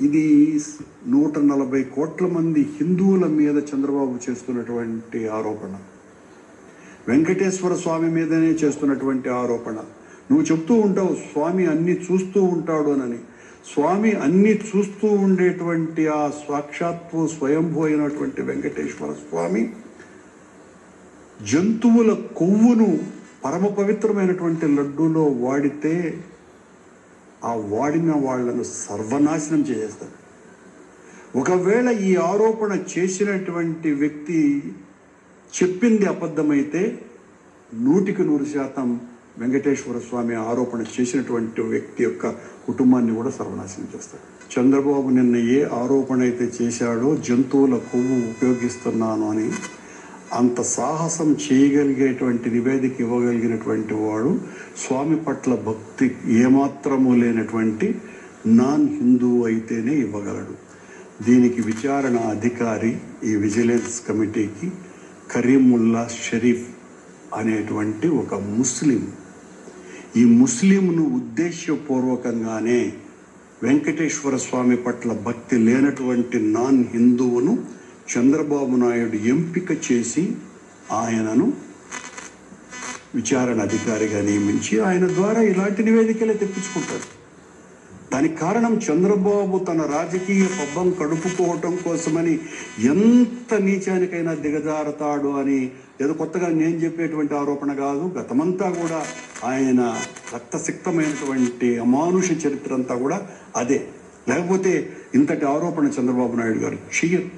ఇది 140 కోట్ల మంది హిందువుల మీద చంద్రబాబు చేస్తున్నటువంటి ఆరోపణ, వెంకటేశ్వర స్వామి మీదనే చేస్తున్నటువంటి ఆరోపణ. నువ్వు చెప్తూ ఉంటావు స్వామి అన్ని చూస్తూ ఉంటాడు అని. స్వామి అన్ని చూస్తూ ఉండేటువంటి ఆ సాక్షాత్తు స్వయంభూ అయినటువంటి వెంకటేశ్వర స్వామి జంతువుల కొవ్వును పరమ పవిత్రమైనటువంటి లడ్డూలో వాడితే ఆ వాడిన వాళ్లను సర్వనాశనం చేసేస్తాడు. ఒకవేళ ఈ ఆరోపణ చేసినటువంటి వ్యక్తి చెప్పింది అబద్ధమైతే 100% వెంకటేశ్వర స్వామి ఆరోపణ చేసినటువంటి వ్యక్తి యొక్క కుటుంబాన్ని కూడా సర్వనాశనం చేస్తాడు. చంద్రబాబు నిన్న ఏ ఆరోపణ అయితే చేశాడో జంతువుల కొవ్వు ఉపయోగిస్తున్నాను అని, అంత సాహసం చేయగలిగేటువంటి నివేదిక ఇవ్వగలిగినటువంటి వాడు స్వామి పట్ల భక్తి ఏమాత్రము లేనటువంటి నాన్ హిందూ అయితేనే ఇవ్వగలడు. దీనికి విచారణ అధికారి ఈ విజిలెన్స్ కమిటీకి కరీముల్లా షరీఫ్ అనేటువంటి ఒక ముస్లిం. ఈ ముస్లింను ఉద్దేశపూర్వకంగానే వెంకటేశ్వర స్వామి పట్ల భక్తి లేనటువంటి నాన్ హిందువును చంద్రబాబు నాయుడు ఎంపిక చేసి ఆయనను విచారణ అధికారిగా నియమించి ఆయన ద్వారా ఇలాంటి నివేదికలే తెప్పించుకుంటాడు. దానికి కారణం చంద్రబాబు తన రాజకీయ పబ్బం కడుపుకోవటం కోసమని ఎంత నీచానికైనా దిగజారతాడు అని ఏదో కొత్తగా నేను చెప్పేటువంటి ఆరోపణ కాదు. గతమంతా కూడా ఆయన రక్తసిక్తమైనటువంటి అమానుష చరిత్ర అంతా కూడా అదే. లేకపోతే ఇంతటి ఆరోపణ చంద్రబాబు నాయుడు గారు చెయ్యరు.